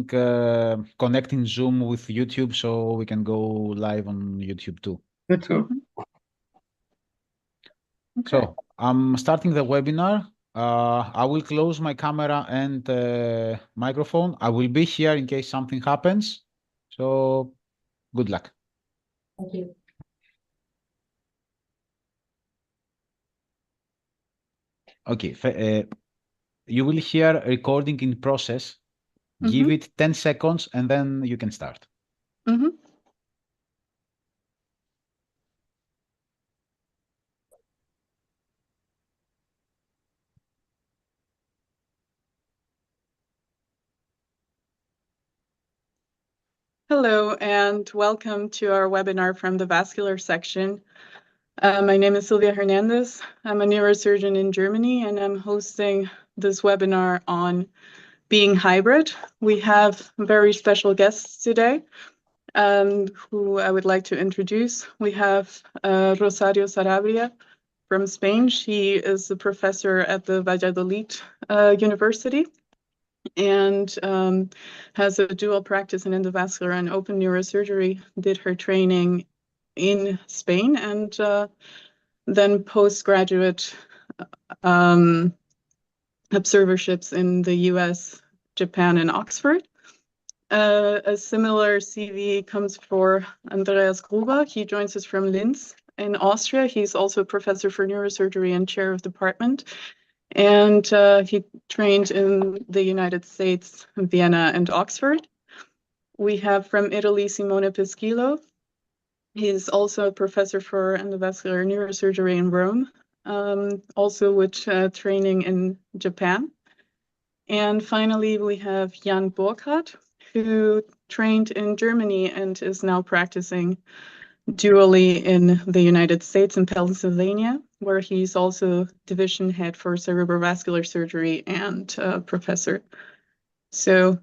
connecting Zoom with YouTube so we can go live on YouTube too. Me too. Okay. So I'm starting the webinar. I will close my camera and microphone. I will be here in case something happens. So good luck. Thank you. Okay, you will hear a recording in process. Give it 10 seconds and then you can start. Hello, and welcome to our webinar from the vascular section. My name is Silvia Hernandez. I'm a neurosurgeon in Germany, and I'm hosting this webinar on being hybrid. We have very special guests today, who I would like to introduce. We have Rosario Sarabia from Spain. She is a professor at the Valladolid University and has a dual practice in endovascular and open neurosurgery, did her training in Spain, and then postgraduate observerships in the US, Japan, and Oxford. A similar CV comes for Andreas Gruber. He joins us from Linz in Austria. He's also a professor for neurosurgery and chair of department. And he trained in the United States, Vienna, and Oxford. We have from Italy, Simone Peschillo. He's also a professor for endovascular neurosurgery in Rome, also with training in Japan. And finally, we have Jan Burkhardt, who trained in Germany and is now practicing dually in the United States in Pennsylvania, where he's also division head for cerebrovascular surgery and professor. So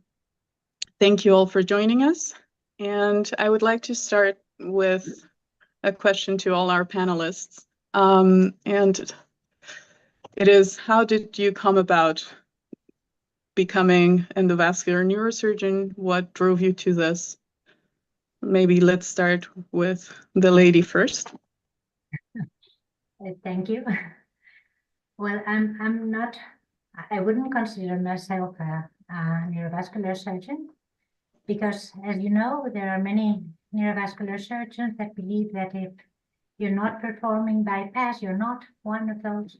thank you all for joining us. And I would like to start with a question to all our panelists. And it is, how did you come about becoming an endovascular neurosurgeon? What drove you to this? Maybe let's start with the lady first. Thank you. Well, I'm not, I wouldn't consider myself a neurovascular surgeon because, as you know, there are many neurovascular surgeons that believe that if you're not performing bypass, you're not one of those.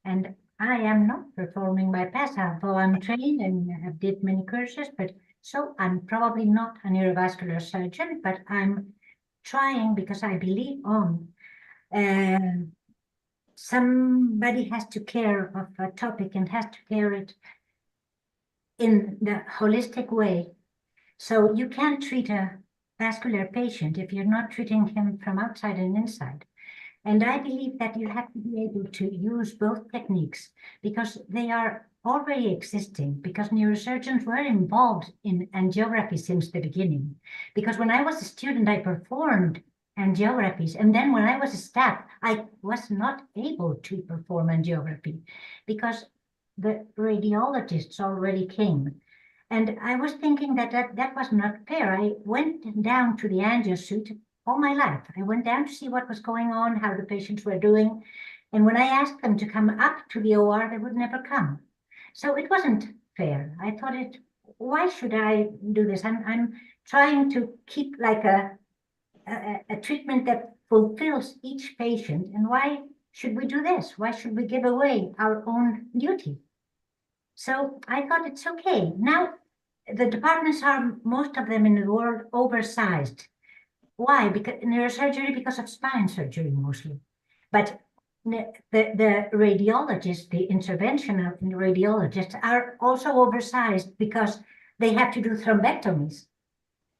And I am not performing bypass, although I'm trained and have did many courses, but so I'm probably not a neurovascular surgeon, but I'm trying because I believe on somebody has to care of a topic and has to care it in the holistic way. So you can't treat a vascular patient if you're not treating him from outside and inside. And I believe that you have to be able to use both techniques because they are already existing, because neurosurgeons were involved in angiography since the beginning. Because when I was a student, I performed angiographies. And then when I was a staff, I was not able to perform angiography because the radiologists already came. And I was thinking that that was not fair. I went down to the angio suite all my life. I went down to see what was going on, how the patients were doing. And when I asked them to come up to the OR, they would never come. So it wasn't fair. I thought why should I do this? I'm trying to keep like a treatment that fulfills each patient. And why should we do this? Why should we give away our own duty? So I thought it's okay. Now, the departments are, most of them in the world, oversized. Why? Because neurosurgery, because of spine surgery mostly. But the radiologists, the interventional radiologists are also oversized because they have to do thrombectomies.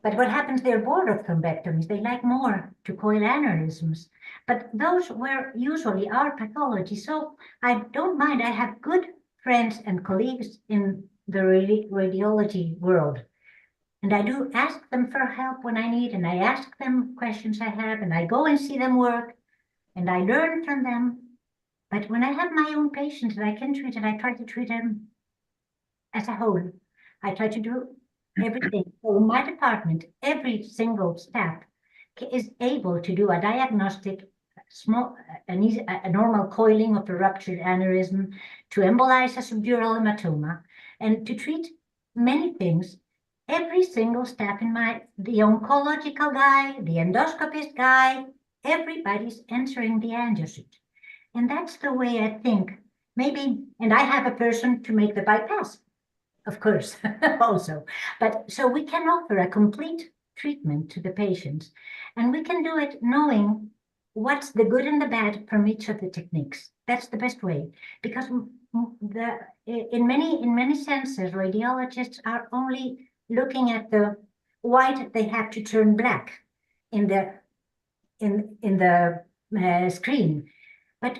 But what happens, they're bored of thrombectomies. They like more to coil aneurysms. But those were usually our pathology. So I don't mind. I have good friends and colleagues in the radiology world. And I do ask them for help when I need, and I ask them questions I have, and I go and see them work, and I learn from them. But when I have my own patients that I can treat, and I try to treat them as a whole. I try to do everything. So in my department, every single staff is able to do a diagnostic, a normal coiling of a ruptured aneurysm, to embolize a subdural hematoma, and to treat many things. Every single staff in the oncological guy, the endoscopist guy, everybody's answering the angiosuit. And that's the way I think. Maybe, and I have a person to make the bypass, of course, also. But so we can offer a complete treatment to the patients, and we can do it knowing what's the good and the bad from each of the techniques. That's the best way, because in many senses, radiologists are only looking at the white they have to turn black in the screen. But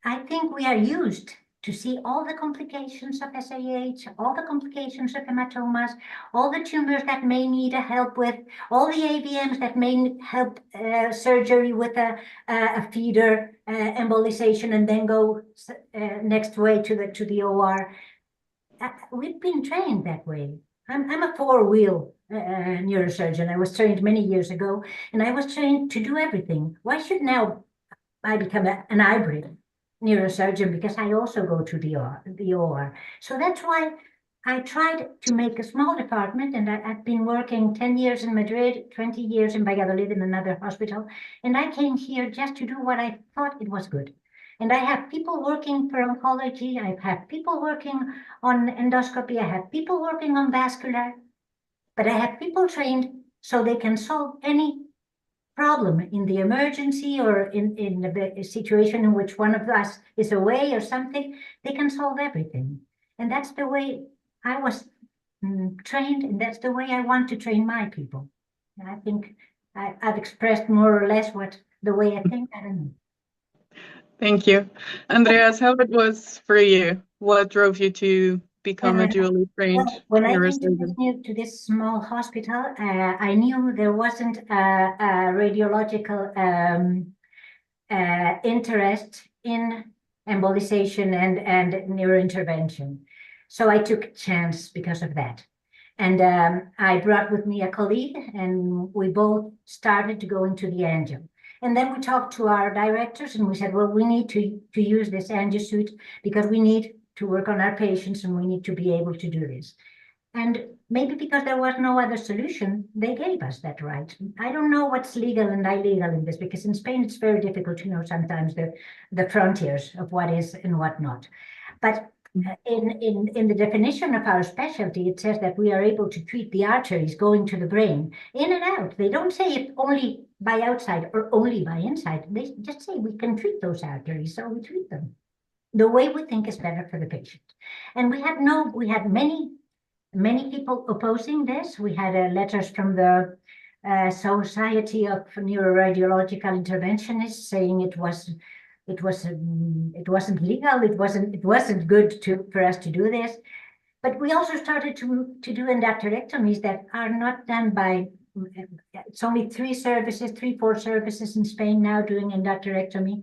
I think we are used to see all the complications of SAH, all the complications of hematomas, all the tumors that may need a help with, all the AVMs that may help surgery with a feeder embolization and then go next way to the OR. We've been trained that way. I'm a four-wheel neurosurgeon. I was trained many years ago, and I was trained to do everything. Why should now I become an hybrid neurosurgeon? Because I also go to the OR. So that's why I tried to make a small department, and I've been working 10 years in Madrid, 20 years in Valladolid in another hospital, and I came here just to do what I thought it was good. And I have people working for oncology, I have people working on endoscopy, I have people working on vascular, but I have people trained so they can solve any problem in the emergency or in the situation in which one of us is away or something. They can solve everything. And that's the way I was trained, and that's the way I want to train my people. And I think I've expressed more or less the way I think. I don't know. Thank you. Andreas, how it was for you? What drove you to become a dually trained when I came neurosurgeon? to this small hospital, I knew there wasn't a radiological interest in embolization and neurointervention. So I took a chance because of that. And I brought with me a colleague, and we both started to go into the angio. And then we talked to our directors, and we said, well, we need to use this angiosuit because we need to work on our patients, and we need to be able to do this. And maybe because there was no other solution, they gave us that right. I don't know what's legal and illegal in this, because in Spain it's very difficult to know sometimes the frontiers of what is and what not. But in the definition of our specialty, it says that we are able to treat the arteries going to the brain in and out. They don't say it only by outside or only by inside. They just say we can treat those arteries, so we treat them the way we think is better for the patient. And we had many people opposing this. We had letters from the Society of Neuroradiological Interventionists saying it wasn't legal. It wasn't good for us to do this. But we also started to do endarterectomies that are not done by. It's only 4 services in Spain now doing endarterectomy.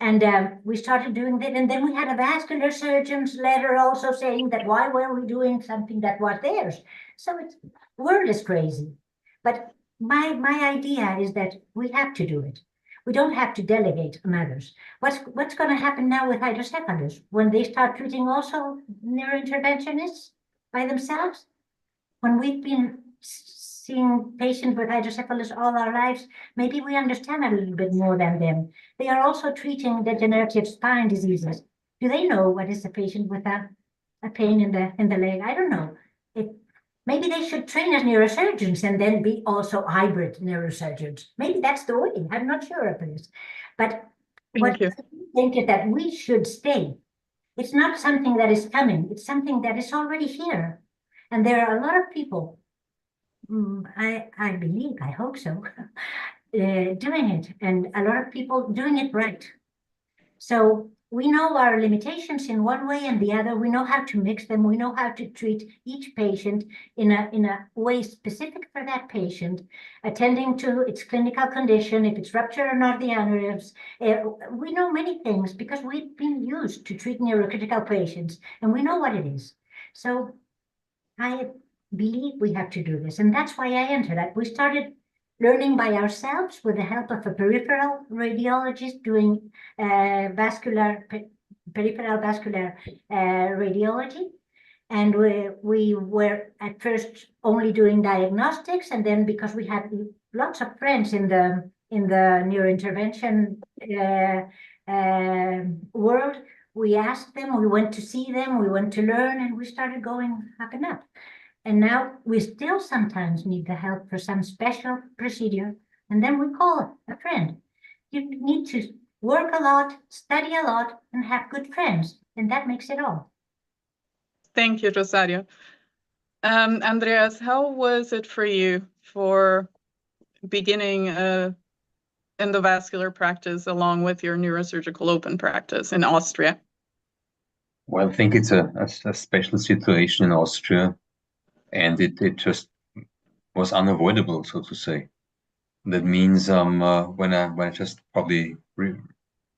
And we started doing that, and then we had a vascular surgeon's letter also saying that why were we doing something that was theirs? So the world is crazy. But my idea is that we have to do it. We don't have to delegate on others. What's going to happen now with hydrocephalus when they start treating also neurointerventionists by themselves? When we've been seeing patients with hydrocephalus all our lives, maybe we understand a little bit more than them. They are also treating degenerative spine diseases. Do they know what is a patient with a pain in the leg? I don't know. Maybe they should train as neurosurgeons and then be also hybrid neurosurgeons. Maybe that's the way. I'm not sure of this. But what I think is that we should stay. It's not something that is coming. It's something that is already here. And there are a lot of people, I believe, I hope so, doing it, and a lot of people doing it right. So we know our limitations in one way and the other. We know how to mix them. We know how to treat each patient in a way specific for that patient, attending to its clinical condition, if it's rupture or not the aneurysms. We know many things because we've been used to treat neurocritical patients, and we know what it is. So believe we have to do this. And that's why I entered. We started learning by ourselves with the help of a peripheral radiologist doing peripheral vascular radiology. And we were at first only doing diagnostics, and then because we had lots of friends in the neurointervention world, we asked them, we went to see them, we went to learn, and we started going up and up. And now we still sometimes need the help for some special procedure, and then we call a friend. You need to work a lot, study a lot, and have good friends, and that makes it all. Thank you, Rosario. Andreas, how was it for you for beginning endovascular practice along with your neurosurgical open practice in Austria? Well, I think it's a special situation in Austria, and it just was unavoidable, so to say. That means when I just probably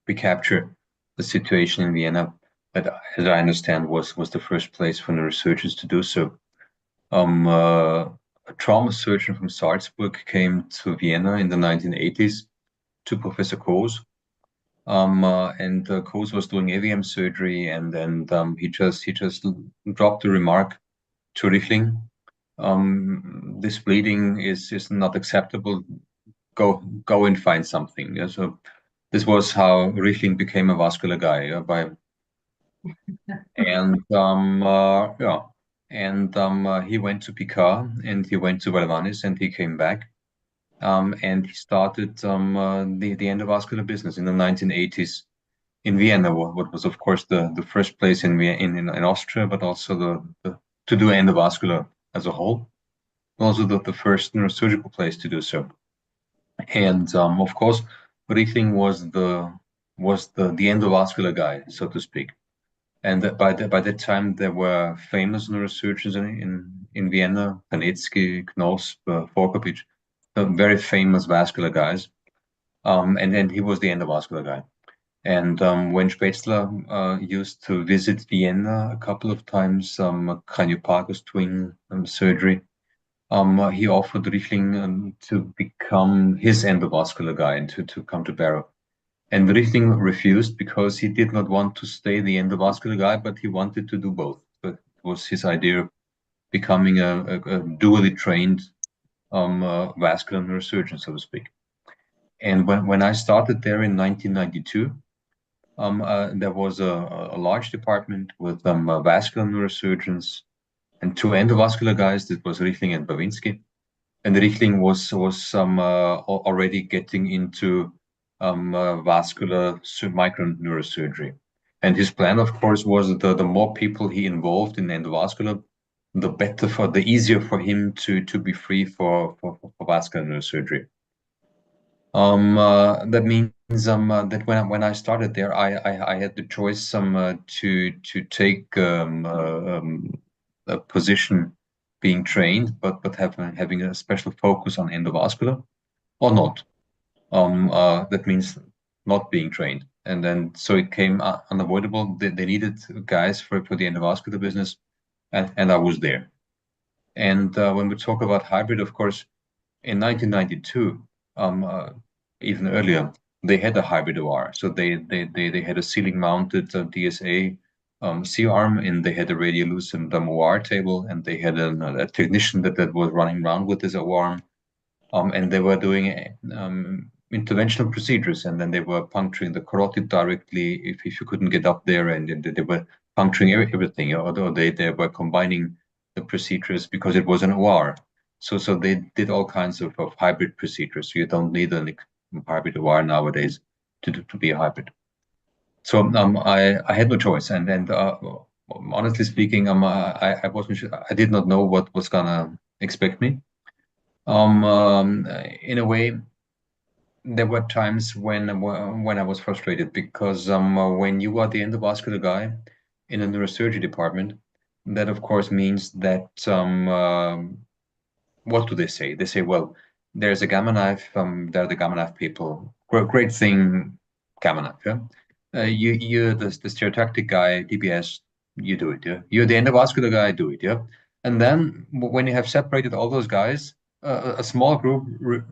recapture the situation in Vienna, that, as I understand, was the first place for neurosurgeons to do so. A trauma surgeon from Salzburg came to Vienna in the 1980s to Professor Koos. And Koos was doing AVM surgery, and he just dropped a remark to Richtling. This bleeding is not acceptable. Go and find something. Yeah, so this was how Richtling became a vascular guy. He went to Picard, and he went to Valvanis, and he came back. And he started the endovascular business in the 1980s in Vienna, what was, of course, the first place in Austria, but also to do endovascular as a whole, also the first neurosurgical place to do so. And of course, Richtling was the endovascular guy, so to speak. And by that time, there were famous neurosurgeons in Vienna: Panetsky, Knosp, Forkovic, very famous vascular guys. And then he was the endovascular guy. And when Spätzler used to visit Vienna a couple of times, craniopagus twin surgery, he offered Richtling to become his endovascular guy and to come to Barrow. And Richtling refused because he did not want to stay the endovascular guy, but he wanted to do both. But it was his idea of becoming a dually trained vascular neurosurgeon, so to speak. And when I started there in 1992, there was a large department with vascular neurosurgeons and two endovascular guys. That was Richtling and Bawiński. And Richtling was already getting into vascular micro neurosurgery. And his plan, of course, was the more people he involved in endovascular, the easier for him to be free for vascular neurosurgery. That means that when I started there, I had the choice to take a position being trained, but having a special focus on endovascular, or not. That means not being trained, and then so it came unavoidable. They needed guys for the endovascular business, and I was there. And when we talk about hybrid, of course, in 1992. Even earlier, they had a hybrid OR. So they had a ceiling-mounted DSA C-arm, and they had a radiolucent OR table, and they had a technician that was running around with this OR, and they were doing interventional procedures, and then they were puncturing the carotid directly if you couldn't get up there, and they were puncturing everything, although they were combining the procedures because it was an OR. So they did all kinds of hybrid procedures. So you don't need a hybrid OR nowadays to be a hybrid. So I had no choice, and honestly speaking, I wasn't sure. I did not know what was gonna expect me. In a way, there were times when I was frustrated because when you are the endovascular guy in a neurosurgery department, that of course means that what do they say? They say, well, there's a gamma knife. They're the gamma knife people. Great thing, gamma knife. Yeah? You're the stereotactic guy, DBS. You do it. Yeah. You're the endovascular guy. Do it. Yeah. And then when you have separated all those guys, a small group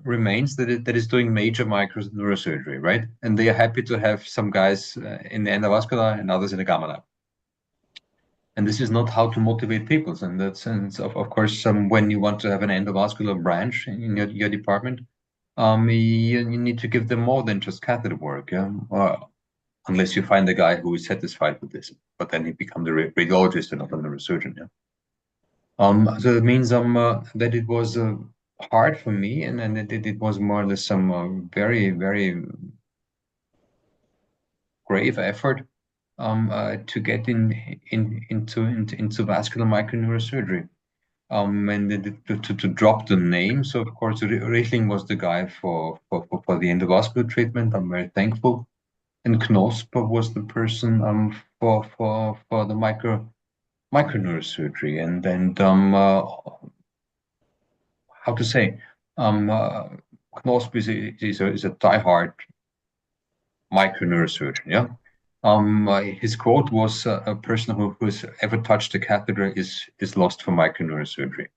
remains that is doing major micro neurosurgery, right? And they are happy to have some guys in the endovascular and others in the gamma lab. And this is not how to motivate people. So in that sense, of course, when you want to have an endovascular branch in your department, you need to give them more than just catheter work, yeah? Unless you find a guy who is satisfied with this, but then he becomes a radiologist and not a neurosurgeon, yeah? So it means that it was hard for me, and it was more or less some very, very grave effort to get into vascular microneurosurgery. And to drop the name. So of course, Richtling was the guy for the endovascular treatment. I'm very thankful. And Knosp was the person for the microneurosurgery. And how to say, Knosp is a diehard microneurosurgeon. Yeah. His quote was, "A person who's ever touched a catheter is lost for microneurosurgery."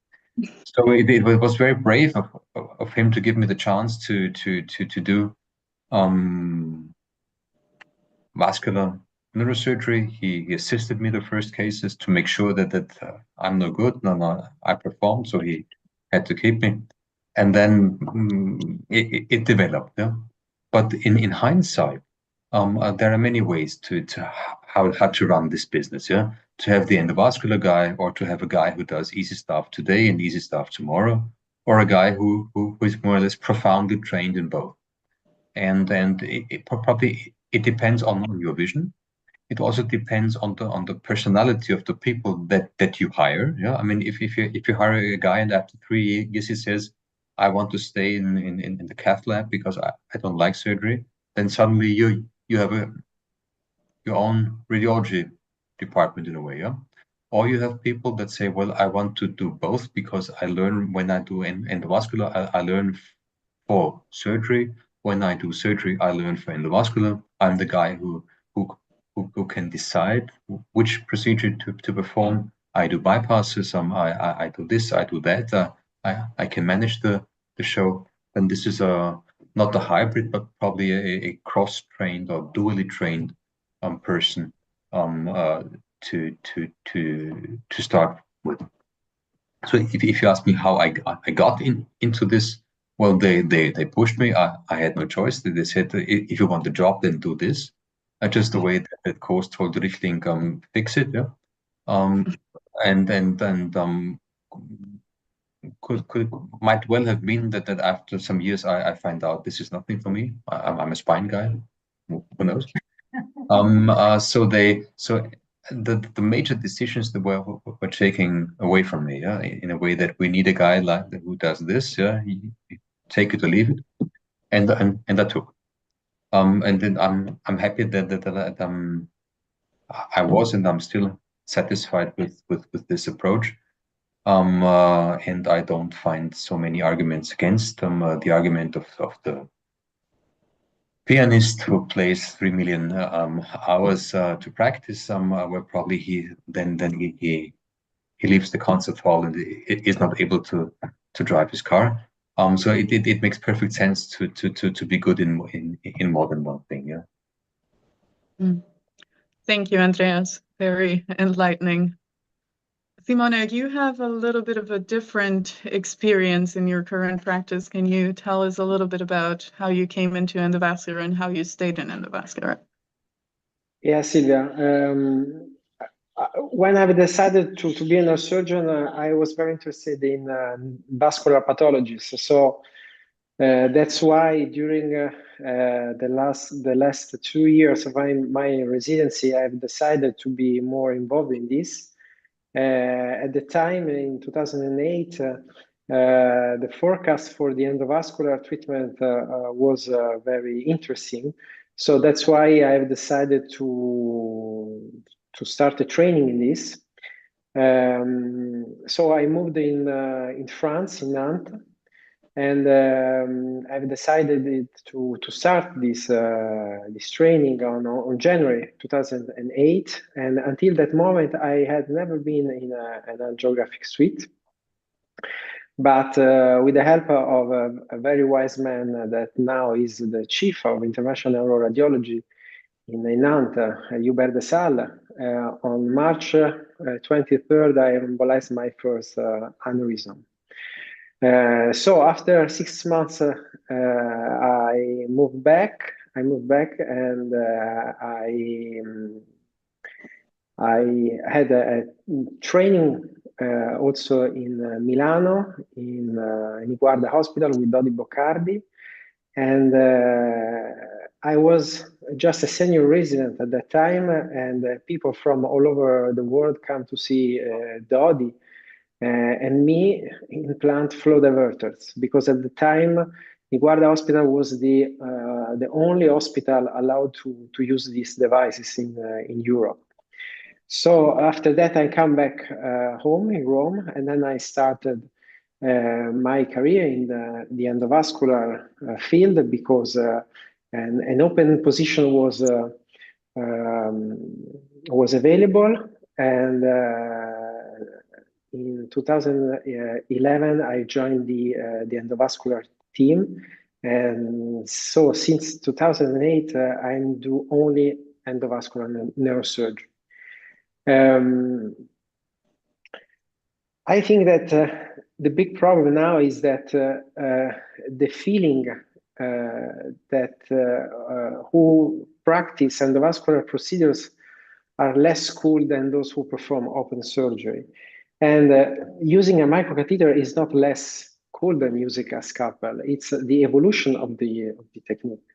So it was very brave of him to give me the chance to do vascular neurosurgery. He assisted me the first cases to make sure that I'm no good, no, I performed. So he had to keep me, and then it developed. Yeah, but in hindsight, there are many ways to how to run this business. Yeah, to have the endovascular guy, or to have a guy who does easy stuff today and easy stuff tomorrow, or a guy who is more or less profoundly trained in both. And it probably it depends on your vision. It also depends on the personality of the people that you hire. Yeah, I mean, if you hire a guy and after 3 years he says, "I want to stay in the cath lab because I don't like surgery," then suddenly you have your own radiology department in a way. Yeah. Or you have people that say, "Well, I want to do both because I learn when I do endovascular, I learn for surgery. When I do surgery, I learn for endovascular. I'm the guy who who can decide which procedure to perform. I do bypasses. I do this. I do that. I can manage the show. And this is not a hybrid, but probably a cross-trained or dually trained person to start with. So if you ask me how I got into this, well, they pushed me. I had no choice. They said, if you want the job, then do this. Just the way that course told Richtling, fix it. Yeah. And could might well have been that after some years I find out this is nothing for me. I'm a spine guy. Who knows? So the major decisions that were taken away from me, yeah, in a way that we need a guy like who does this, yeah, you take it or leave it, and I took. And then I'm happy that I was and I'm still satisfied with this approach. And I don't find so many arguments against the argument of the pianist who plays 3 million hours to practice, where probably he leaves the concert hall and is not able to drive his car. So it makes perfect sense to be good in more than one thing. Yeah. Thank you, Andreas. Very enlightening. Simone, you have a little bit of a different experience in your current practice. Can you tell us a little bit about how you came into endovascular and how you stayed in endovascular? Yeah, Silvia. When I decided to be a neurosurgeon, I was very interested in vascular pathologies. So that's why during the last 2 years of my residency, I've decided to be more involved in this. At the time, in 2008, the forecast for the endovascular treatment was very interesting. So that's why I've decided to start a training in this. So I moved in France, in Nantes, And I've decided to start this training on January 2008. And until that moment, I had never been in an angiographic suite. But with the help of a very wise man that now is the chief of interventional neuroradiology in Nantes, Hubert de Salle, on March 23rd, I embolized my first aneurysm. So after 6 months, I moved back. And I had a training also in Milano, in Niguarda Hospital with Dodi Boccardi. And I was just a senior resident at that time, and people from all over the world come to see Dodi and me implant flow diverters, because at the time, Niguarda Hospital was the only hospital allowed to use these devices in Europe. So after that, I come back home in Rome, and then I started my career in the endovascular field, because an open position was available. And in 2011, I joined the endovascular team. And so since 2008, I do only endovascular neurosurgery. I think that the big problem now is that the feeling that who practice endovascular procedures are less skilled than those who perform open surgery. And using a microcatheter is not less cool than using a scalpel. It's the evolution of the technique.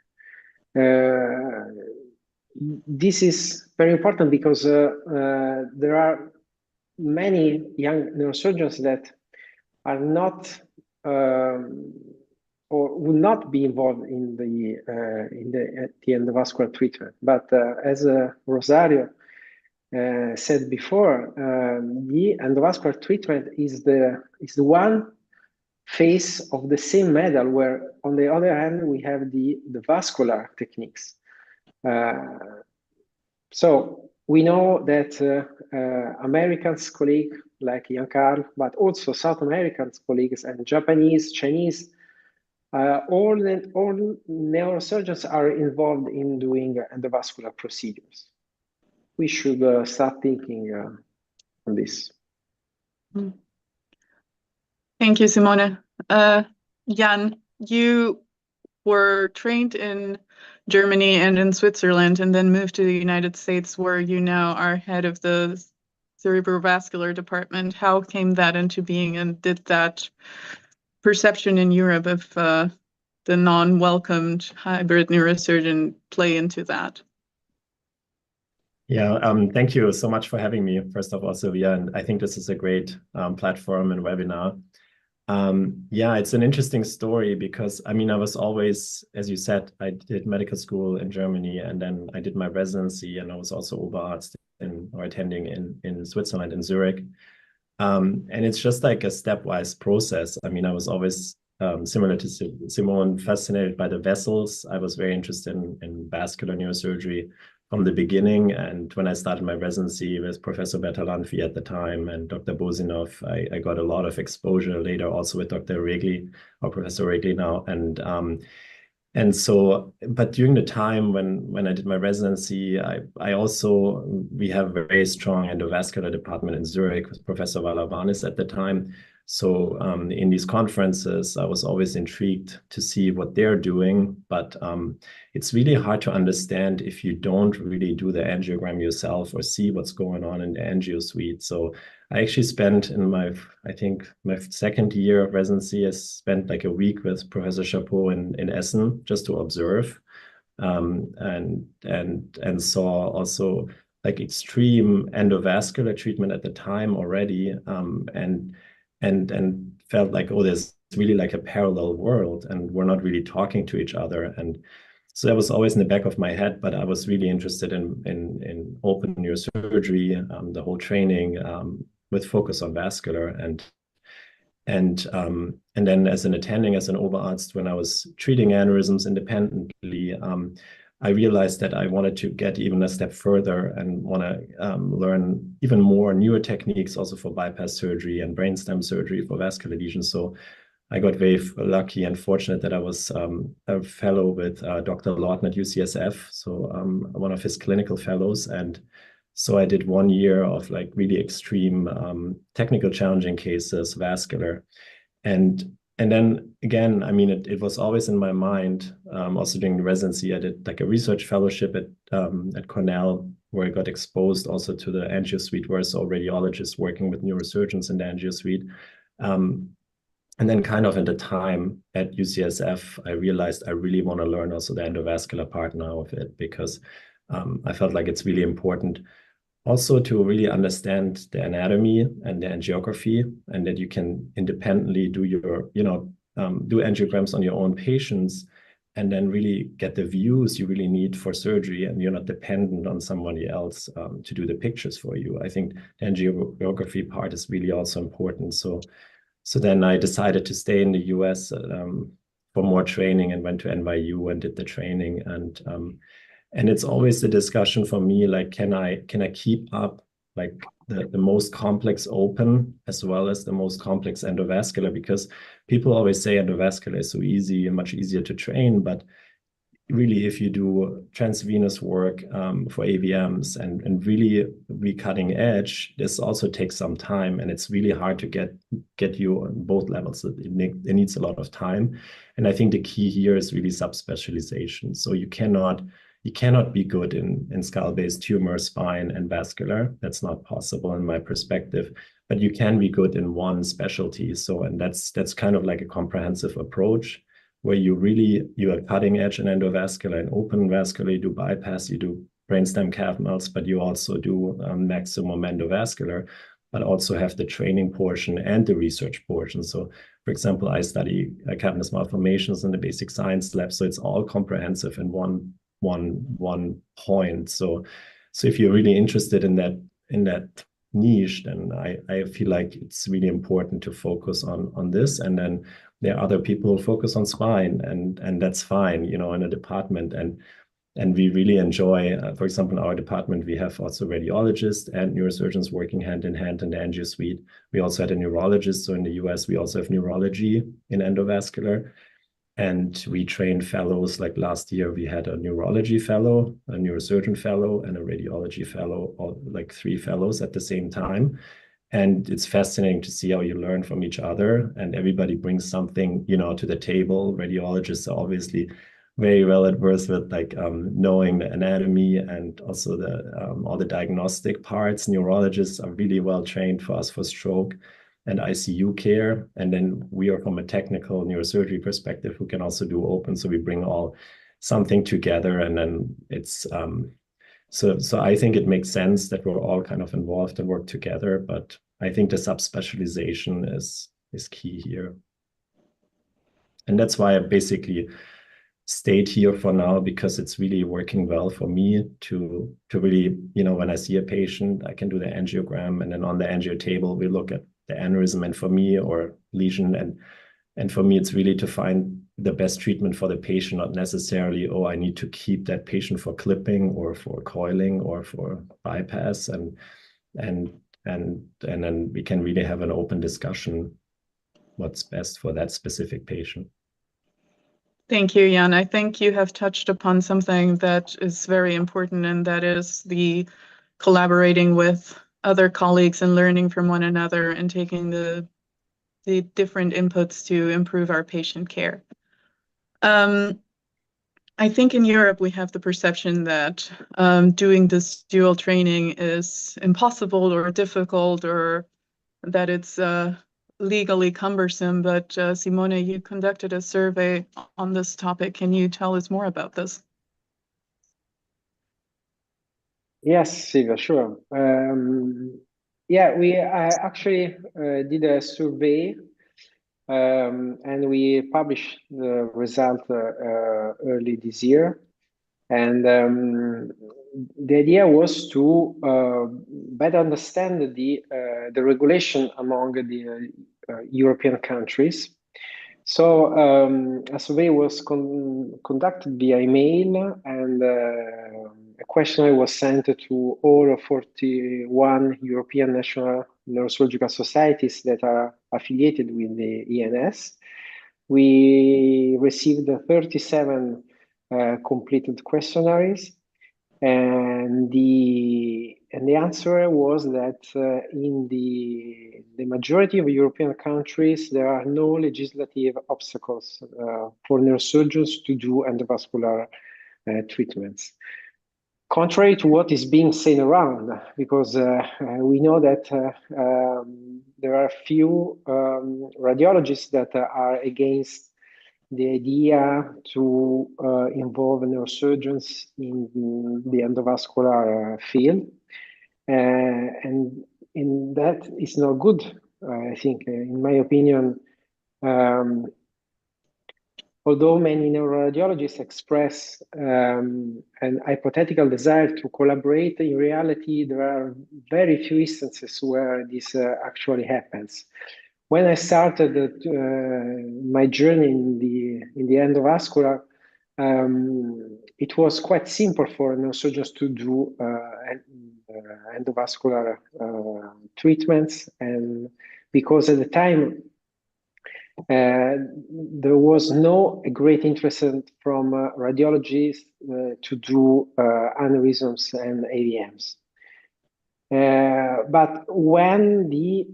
This is very important because there are many young neurosurgeons that are not or will not be involved in the endovascular treatment. But as Rosario said before, the endovascular treatment is the one face of the same medal, where on the other hand we have the vascular techniques. So we know that Americans colleagues like Ian Carl, but also South American colleagues and Japanese, Chinese, all neurosurgeons are involved in doing endovascular procedures. We should start thinking on this. Thank you, Simone. Jan, you were trained in Germany and in Switzerland, and then moved to the United States, where you now are head of the cerebrovascular department. How came that into being, and did that perception in Europe of the non-welcomed hybrid neurosurgeon play into that? Yeah, thank you so much for having me, first of all, Sylvia. And I think this is a great platform and webinar. Yeah, it's an interesting story because, I mean, I was always, as you said, I did medical school in Germany, and then I did my residency, and I was also Oberarzt attending in Switzerland, in Zurich. And it's just like a stepwise process. I mean, I was always similar to Simone, fascinated by the vessels. I was very interested in vascular neurosurgery from the beginning. And when I started my residency with Professor Bertalanffy at the time and Dr. Bozinov, I got a lot of exposure later also with Dr. Regli, or Professor Regli now. And so, but during the time when I did my residency, we have a very strong endovascular department in Zurich with Professor Valavanis at the time. So in these conferences, I was always intrigued to see what they're doing, but it's really hard to understand if you don't really do the angiogram yourself or see what's going on in the angio suite. So I actually spent in my second year of residency, I spent like a week with Professor Chapeau in Essen just to observe, and saw also like extreme endovascular treatment at the time already, and felt like, oh, there's really like a parallel world, and we're not really talking to each other. And so that was always in the back of my head, but I was really interested in open neurosurgery, the whole training with focus on vascular. And then as an attending, as an Oberarzt, when I was treating aneurysms independently, I realized that I wanted to get even a step further and want to learn even more newer techniques also for bypass surgery and brainstem surgery for vascular lesions. So I got very lucky and fortunate that I was a fellow with Dr. Lawton at UCSF, so one of his clinical fellows. And so I did 1 year of like really extreme technical challenging cases, vascular. And then again, I mean, it was always in my mind. Also during the residency, I did like a research fellowship at Cornell, where I got exposed also to the angio suite, where I saw radiologists working with neurosurgeons in the angio suite. And then kind of at the time at UCSF, I realized I really want to learn also the endovascular part now of it, because I felt like it's really important also to really understand the anatomy and the angiography, and that you can independently do your, do angiograms on your own patients, and then really get the views you really need for surgery, and you're not dependent on somebody else to do the pictures for you. I think the angiography part is really also important. So then I decided to stay in the US for more training, and went to NYU and did the training. And it's always the discussion for me, like, can I keep up like the most complex open as well as the most complex endovascular? Because people always say endovascular is so easy and much easier to train, but really, if you do transvenous work for AVMs and really cutting edge, this also takes some time, and it's really hard to get you on both levels. It needs a lot of time, and I think the key here is really subspecialization. So you cannot be good in skull-based tumor, spine, and vascular. That's not possible in my perspective. But you can be good in one specialty. So, and that's kind of like a comprehensive approach, where you are cutting edge in endovascular and open vascular, you do bypass, you do brainstem calf melts, but you also do maximum endovascular, but also have the training portion and the research portion. So, for example, I study cavernous malformations in the basic science lab, so it's all comprehensive in one point. So if you're really interested in that niche, then I feel like it's really important to focus on this. And then there are other people who focus on spine, and that's fine, in a department. And we really enjoy, for example, in our department, we have also radiologists and neurosurgeons working hand in hand in the angio suite. We also had a neurologist. So in the US, we also have neurology in endovascular. And we train fellows. Like last year, we had a neurology fellow, a neurosurgeon fellow, and a radiology fellow, all like 3 fellows at the same time. And it's fascinating to see how you learn from each other, and everybody brings something, to the table. Radiologists are obviously very well versed with like knowing the anatomy and also all the diagnostic parts. Neurologists are really well trained for us for stroke and ICU care. And then we are from a technical neurosurgery perspective who can also do open. So we bring all something together, and then it's so I think it makes sense that we're all kind of involved and work together. But I think the subspecialization is key here. And that's why I basically stayed here for now, because it's really working well for me to really, when I see a patient, I can do the angiogram, and then on the angio table, we look at the aneurysm, and for me, or lesion, and for me, it's really to find the best treatment for the patient, not necessarily, I need to keep that patient for clipping or for coiling or for bypass. And then we can really have an open discussion what's best for that specific patient. Thank you, Jan. I think you have touched upon something that is very important, and that is the collaborating with other colleagues and learning from one another and taking the different inputs to improve our patient care. I think in Europe we have the perception that doing this dual training is impossible or difficult, or that it's legally cumbersome. But Simone, you conducted a survey on this topic. Can you tell us more about this? Yes, Silvia, sure. Yeah, we actually did a survey, and we published the result early this year. And the idea was to better understand the regulation among the European countries. So a survey was conducted via email, and a questionnaire was sent to all 41 European national neurosurgical societies that are affiliated with the ENS. We received 37 completed questionnaires, and the answer was that in the majority of European countries, there are no legislative obstacles for neurosurgeons to do endovascular treatments. Contrary to what is being said around, because we know that there are few radiologists that are against the idea to involve neurosurgeons in the endovascular field. And that is not good, I think, in my opinion. Although many neuroradiologists express an hypothetical desire to collaborate, in reality, there are very few instances where this actually happens. When I started my journey in the endovascular, it was quite simple for neurosurgeons to do endovascular treatments, and because at the time there was no great interest from radiologists to do aneurysms and AVMs. But when the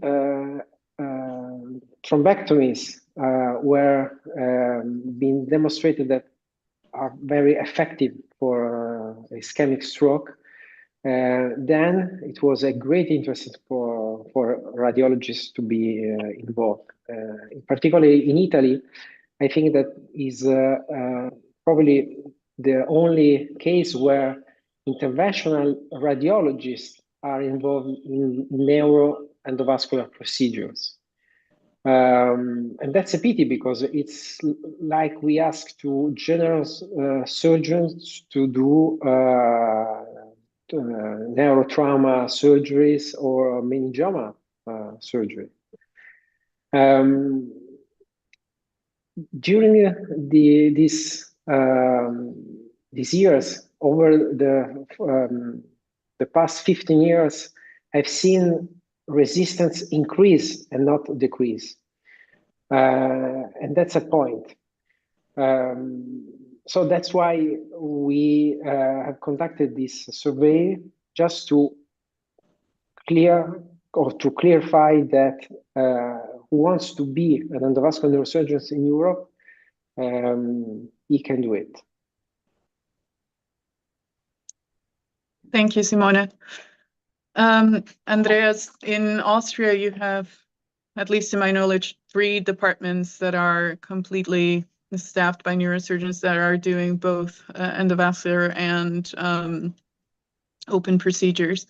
thrombectomies were being demonstrated that are very effective for ischemic stroke, then it was a great interest for radiologists to be involved. Particularly in Italy, I think that is probably the only case where interventional radiologists are involved in neuroendovascular procedures. And that's a pity, because it's like we ask to general surgeons to do neurotrauma surgeries or meningioma surgery. During these years, over the past 15 years, I've seen resistance increase and not decrease. And that's a point. So that's why we have conducted this survey, just to clarify that who wants to be an endovascular neurosurgeon in Europe, he can do it. Thank you, Simone. Andreas, in Austria, you have, at least to my knowledge, 3 departments that are completely staffed by neurosurgeons that are doing both endovascular and open procedures.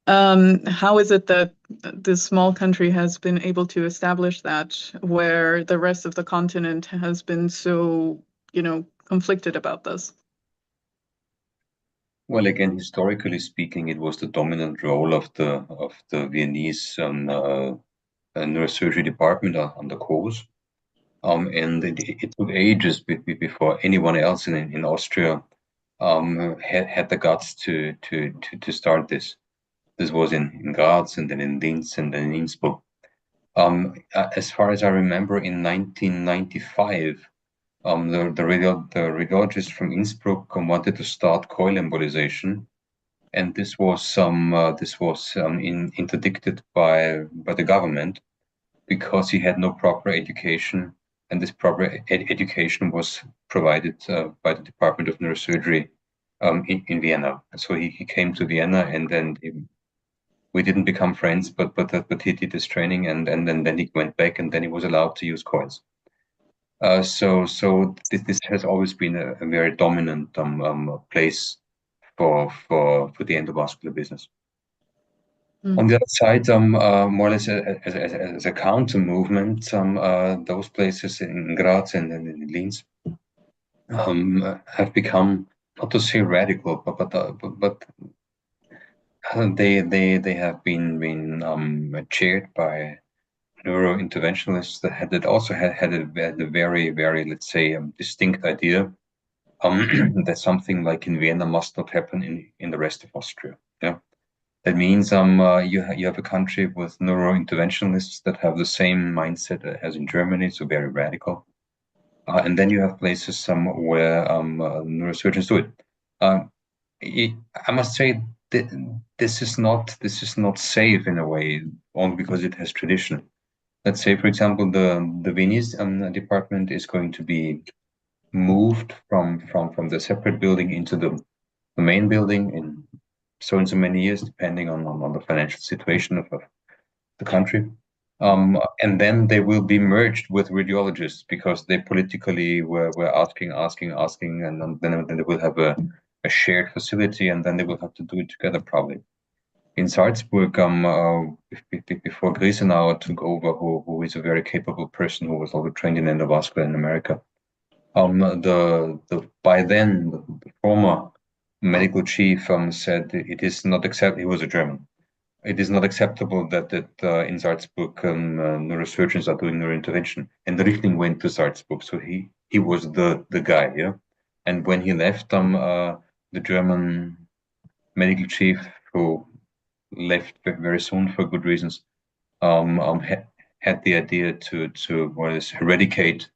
How is it that this small country has been able to establish that, where the rest of the continent has been so, conflicted about this? Well, again, historically speaking, it was the dominant role of the Viennese neurosurgery department on the course. And it took ages before anyone else in Austria had the guts to start this. This was in Graz, and then in Linz, and then in Innsbruck. As far as I remember, in 1995, the radiologist from Innsbruck wanted to start coil embolization, and this was interdicted by the government, because he had no proper education, and this proper education was provided by the Department of Neurosurgery in Vienna. So he came to Vienna, and then we didn't become friends, but he did this training, and then he went back, and then he was allowed to use coils. So this has always been a very dominant place for the endovascular business. On the other side, more or less as a counter movement, those places in Graz and in Linz have become, not to say radical, but they have been chaired by neurointerventionists that also had a very, very, let's say, distinct idea that something like in Vienna must not happen in the rest of Austria. Yeah, that means you have a country with neurointerventionists that have the same mindset as in Germany, so very radical, and then you have places where neurosurgeons do it. I must say that this is not safe in a way, only because it has tradition. Let's say, for example, the Viennese department is going to be moved from the separate building into the main building in so and so many years, depending on the financial situation of the country. And then they will be merged with radiologists because they politically were asking, and then they will have a shared facility, and then they will have to do it together probably. In Salzburg, before Griesenauer took over, who is a very capable person who was also trained in endovascular in America, by then the former medical chief said it is not acceptable. He was a German. It is not acceptable that in Salzburg neurosurgeons are doing neurointervention. And Richtling went to Salzburg, so he was the guy, yeah. And when he left, the German medical chief, who left very soon for good reasons, had the idea to eradicate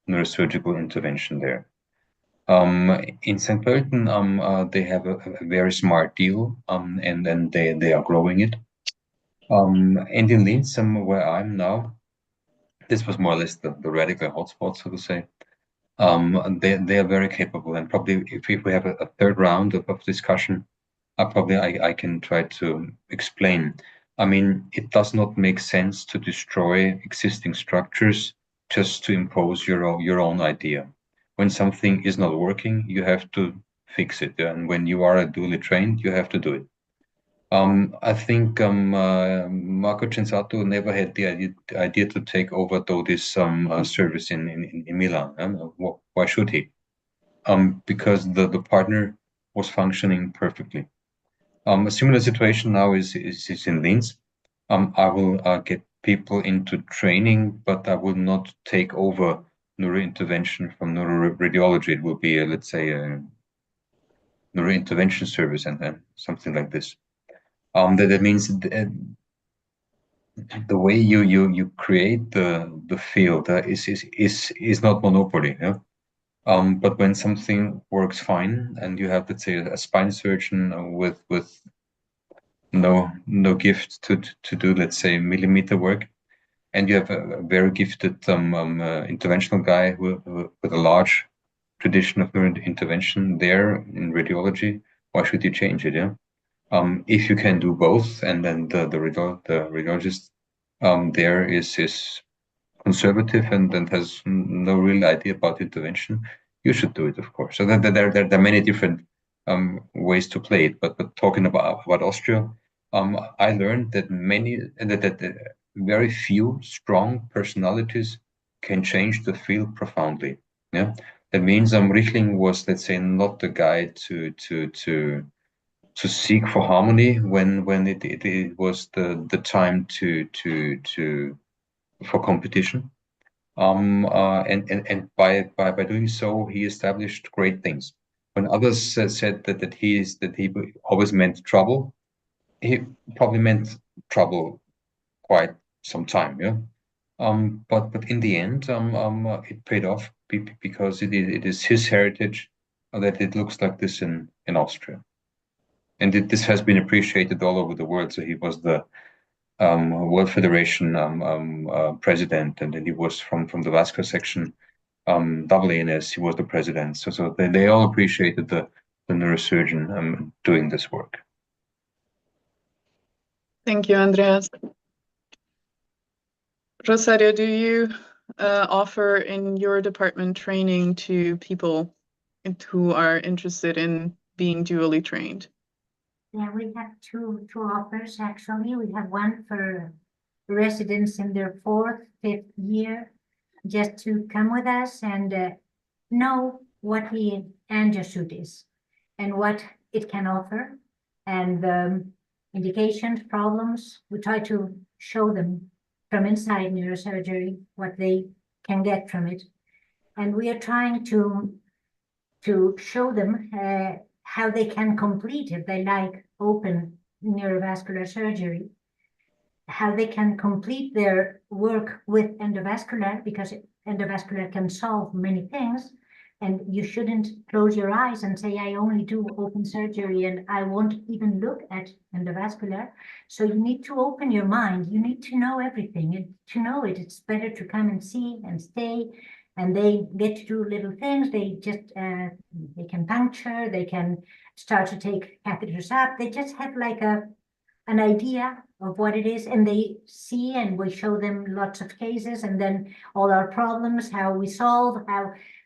neurosurgical intervention there. In St. Pölten, they have a very smart deal, and then they are growing it. And in Linz, where I'm now, this was more or less the radical hotspot, so to say. They are very capable, and probably if we have a third round of discussion, I can try to explain. I mean, it does not make sense to destroy existing structures just to impose your own idea. When something is not working, you have to fix it, and when you are duly trained, you have to do it. I think Marco Censato never had the idea to take over Dodi's service in Milan. Why should he? Because the partner was functioning perfectly. A similar situation now is in Linz. I will get people into training, but I will not take over neurointervention from neuroradiology. It will be, let's say, a neurointervention service and something like this. That means the way you create the field is not monopoly. Yeah? But when something works fine and you have, let's say, a spine surgeon with no gift to do, let's say, millimeter work, and you have a very gifted interventional guy with a large tradition of intervention there in radiology, why should you change it? Yeah. If you can do both, and then the radiologist there is conservative and has no real idea about intervention, you should do it, of course. So there are many different ways to play it. But talking about Austria, I learned that that very few strong personalities can change the field profoundly. Yeah, that means Richtling was, let's say, not the guy to seek for harmony when it was the time for competition. And by doing so, he established great things. When others said that he always meant trouble, he probably meant trouble quite some time. Yeah. But in the end, it paid off because it is his heritage that it looks like this in Austria. And this has been appreciated all over the world. So he was the World Federation president, and then he was from the vascular section, AANS, he was the president. So they all appreciated the neurosurgeon doing this work. Thank you, Andreas. Rosario, do you offer in your department training to people who are interested in being dually trained? Yeah, we have two offers actually. We have one for residents in their 4th, 5th year, just to come with us and know what the angiosuit is and what it can offer, and indications, problems. We try to show them from inside neurosurgery, what they can get from it. And we are trying to show them how they can complete, if they like open neurovascular surgery, how they can complete their work with endovascular, because endovascular can solve many things. And you shouldn't close your eyes and say, I only do open surgery and I won't even look at endovascular. So you need to open your mind. You need to know everything. And to know it, it's better to come and see and stay. And they get to do little things. They just, they can puncture, they can start to take catheters up. They just have like an idea of what it is, and they see, and we show them lots of cases, and then all our problems, how we solve,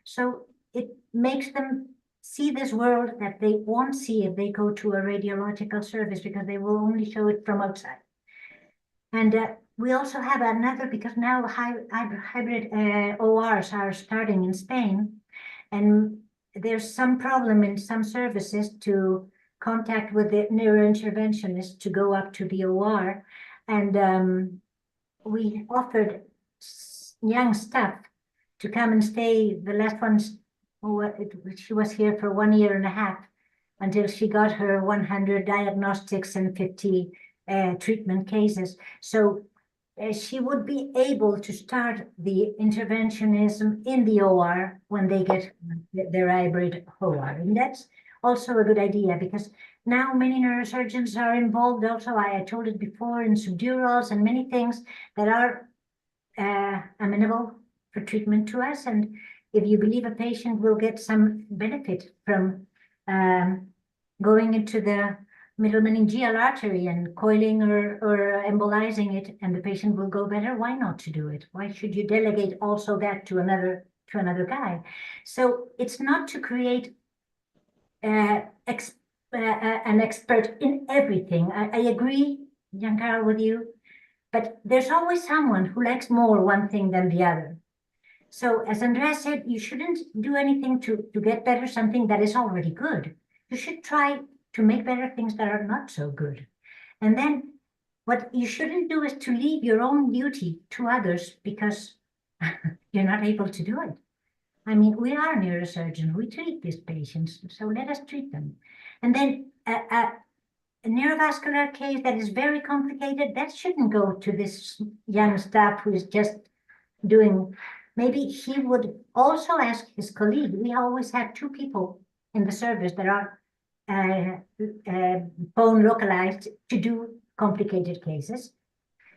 so it makes them see this world that they won't see if they go to a radiological service, because they will only show it from outside. And we also have another, because now hybrid ORs are starting in Spain, and there's some problem in some services to contact with the neurointerventionist to go up to the OR. And we offered young staff to come and stay. The last one, she was here for 1 year and a half until she got her 100 diagnostics and 50 treatment cases. So she would be able to start the interventionism in the OR when they get their hybrid OR. And that's also a good idea, because now many neurosurgeons are involved also, I told it before, in subdurals and many things that are amenable for treatment to us. And if you believe a patient will get some benefit from going into the middle meningeal artery and coiling or embolizing it, and the patient will go better, why not to do it? Why should you delegate also that to another guy? So it's not to create an expert in everything. I agree, Giancarlo, with you, but there's always someone who likes more one thing than the other. So as Andrea said, you shouldn't do anything to get better something that is already good. You should try to make better things that are not so good. And then what you shouldn't do is to leave your own duty to others because you're not able to do it. I mean, we are neurosurgeons, we treat these patients, so let us treat them. And then a neurovascular case that is very complicated, that shouldn't go to this young staff who is just doing, maybe he would also ask his colleague. We always have 2 people in the service that are bone localized to do complicated cases.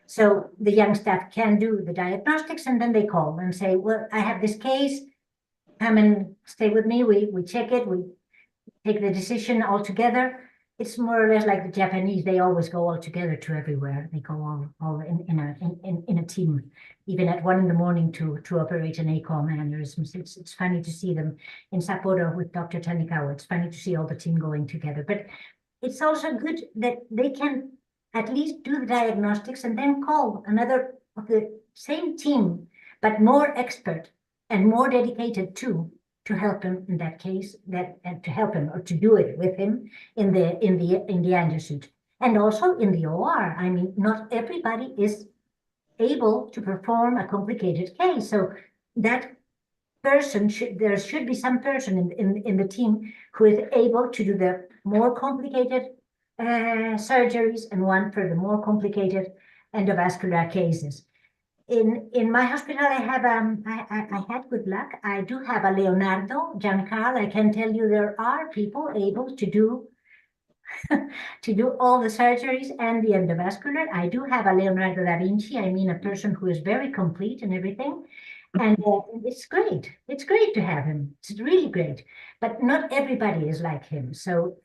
So the young staff can do the diagnostics, and then they call and say, well, I have this case, come and stay with me. We check it, we take the decision all together. It's more or less like the Japanese. They always go all together to everywhere. They go all in a team, even at 1 a.m. to operate an ACOM aneurysms. It's funny to see them in Sapporo with Dr. Tanikawa. It's funny to see all the team going together. But it's also good that they can at least do the diagnostics and then call another of the same team, but more expert and more dedicated to help him in that case, and to help him or to do it with him in the endosuit, and also in the OR. I mean, not everybody is able to perform a complicated case, so that person there should be some person in the team who is able to do the more complicated surgeries and one for the more complicated endovascular cases. In my hospital, I have I had good luck. I do have a Leonardo, Giancarlo. I can tell you there are people able to do all the surgeries and the endovascular. I do have a Leonardo da Vinci. I mean, a person who is very complete and everything. And it's great. It's great to have him. It's really great. But not everybody is like him. So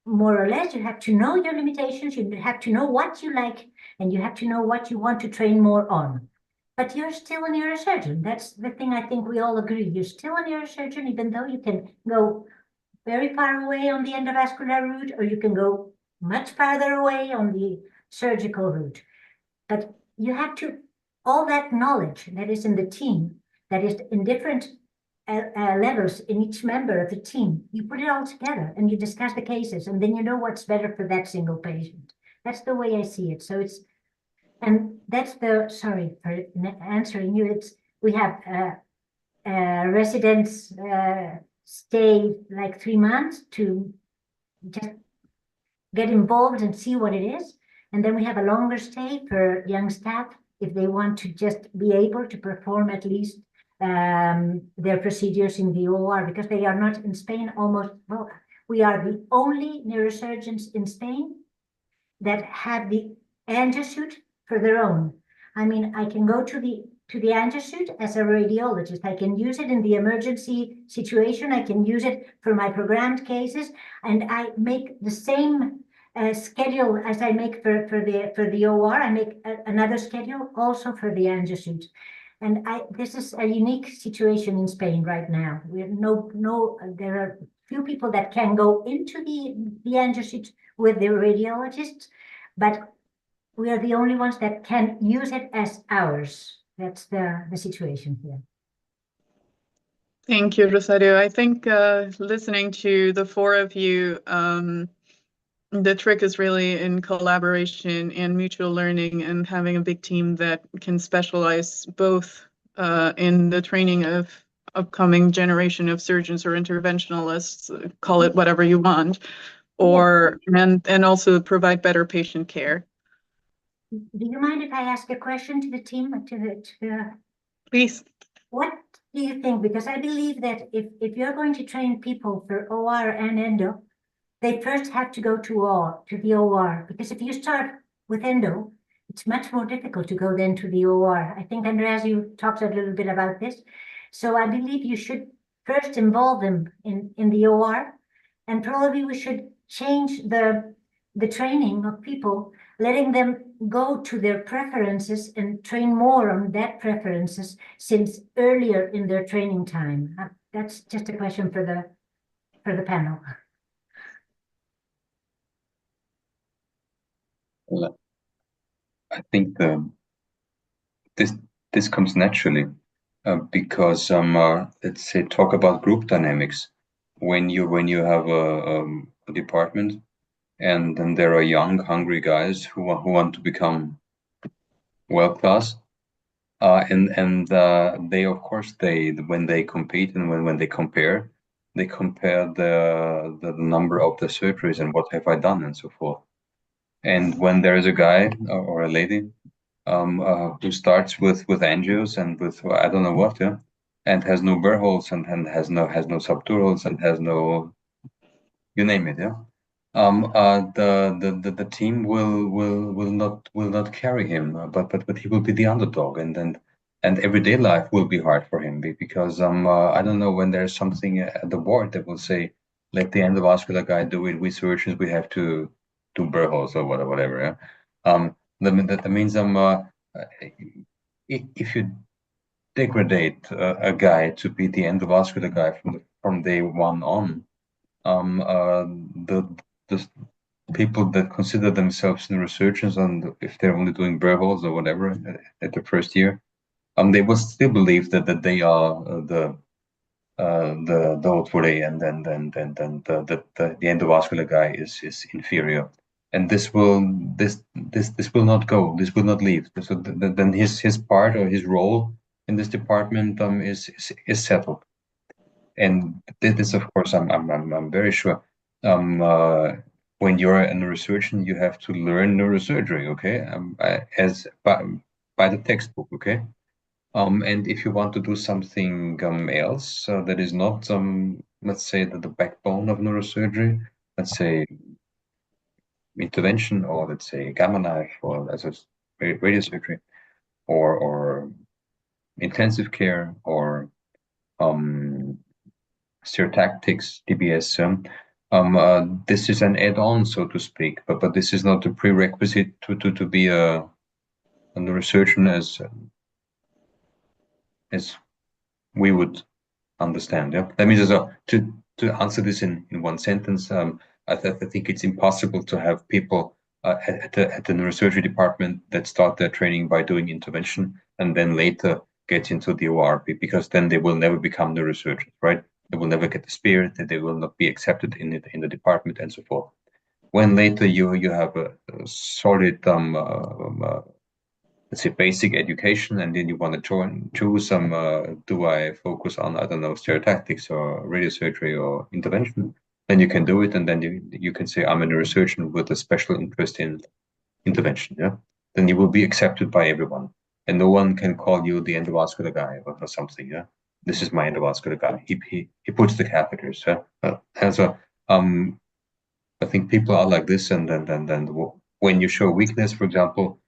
more or less, you have to know your limitations. You have to know what you like, and you have to know what you want to train more on. But you're still a neurosurgeon. That's the thing I think we all agree. You're still a neurosurgeon, even though you can go very far away on the endovascular route, or you can go much farther away on the surgical route. But you have to, all that knowledge that is in the team, that is in different levels in each member of the team, you put it all together and you discuss the cases, and then you know what's better for that single patient. That's the way I see it. So it's, and that's the, sorry for answering you. We have residents stay like 3 months to just get involved and see what it is. And then we have a longer stay for young staff if they want to just be able to perform at least their procedures in the OR, because they are not in Spain almost, well, we are the only neurosurgeons in Spain that have the angiosuit for their own. I mean, I can go to the angiosuit as a radiologist. I can use it in the emergency situation. I can use it for my programmed cases, and I make the same schedule as I make for the OR. I make another schedule also for the angiosuit. And this is a unique situation in Spain right now. There are few people that can go into the angiosuit with the radiologists, but we are the only ones that can use it as ours. That's the situation here. Thank you, Rosario. I think listening to the four of you, the trick is really in collaboration and mutual learning and having a big team that can specialize both in the training of upcoming generation of surgeons or interventionalists, call it whatever you want, or and also provide better patient care. Do you mind if I ask a question to the team, Please. What do you think? Because I believe that if you're going to train people for OR and endo, they first have to go to the OR, because if you start with endo, it's much more difficult to go then to the OR. I think, Andreas, you talked a little bit about this. So I believe you should first involve them in the OR, and probably we should change the training of people, letting them go to their preferences and train more on that preferences since earlier in their training time. That's just a question for the panel. Well, I think this comes naturally because let's say talk about group dynamics. When you have a department and then there are young, hungry guys who want to become world class, and they of course when they compete and when they compare the number of the surgeries and what have I done and so forth. And when there is a guy or a lady who starts with angios and with I don't know what, yeah, and has no burr holes and has no subdurals and has no, you name it, yeah. The team will not carry him, but he will be the underdog, and everyday life will be hard for him because I don't know when there's something at the board that will say, let the endovascular guy do it. We surgeons we have to do burr holes or whatever. Yeah. That means if you degrade a guy to be the endovascular guy from day one on, the people that consider themselves neurosurgeons, and if they're only doing burr holes or whatever at the first year, they will still believe that they are the Otway and then the endovascular guy is inferior, and this will not go. This will not leave. So then his part or his role in this department is settled, and this of course I'm very sure. When you're a neurosurgeon, you have to learn neurosurgery, okay? As by the textbook, okay? And if you want to do something else that is not, let's say, the backbone of neurosurgery, let's say intervention, or let's say gamma knife, or as a radiosurgery, or intensive care, or stereotactics, DBS. This is an add-on, so to speak, but this is not a prerequisite to be a neurosurgeon as we would understand. Yeah, that means to answer this in one sentence. I think it's impossible to have people at the neurosurgery department that start their training by doing intervention and then later get into the OR, because then they will never become neurosurgeons, right? They will never get the spirit, that they will not be accepted in the department and so forth. When later you have a solid let's say, basic education, and then you want to choose some, do I focus on, I don't know, stereotactics or radiosurgery or intervention, then you can do it, and then you can say, I'm a neurosurgeon with a special interest in intervention, yeah? Then you will be accepted by everyone, and no one can call you the endovascular guy or something, yeah? This is my endovascular guy. He puts the catheters, yeah? And so, I think people are like this, and then when you show weakness, for example,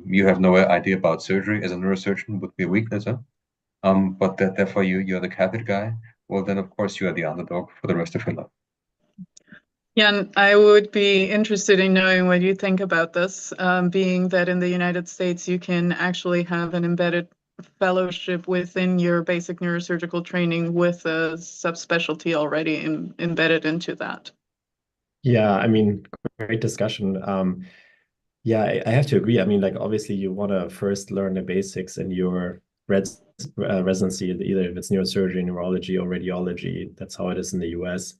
you have no idea about surgery as a neurosurgeon would be a weakness, huh? But therefore you're the catheter guy. Well, then of course you are the underdog for the rest of your life. Yeah, and I would be interested in knowing what you think about this, being that in the United States you can actually have an embedded fellowship within your basic neurosurgical training with a subspecialty already embedded into that. Yeah, I mean, great discussion. Yeah, I have to agree. I mean, like, obviously, you want to first learn the basics in your residency, either if it's neurosurgery, neurology, or radiology. That's how it is in the US.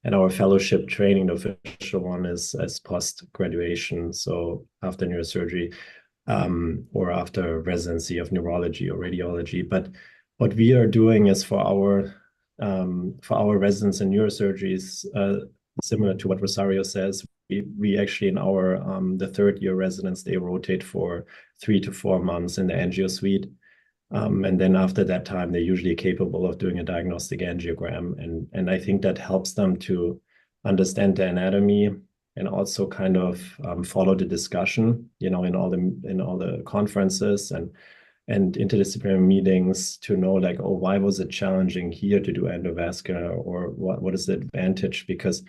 And our fellowship training, the official one, is as post-graduation, so after neurosurgery, or after residency of neurology or radiology. But what we are doing is for our residents in neurosurgeries, similar to what Rosario says, we actually in our the third year residents, they rotate for 3 to 4 months in the angio suite. And then after that time, they're usually capable of doing a diagnostic angiogram. And I think that helps them to understand the anatomy and also kind of follow the discussion, in all the conferences and interdisciplinary meetings, to know, like, oh, why was it challenging here to do endovascular, or what is the advantage? Because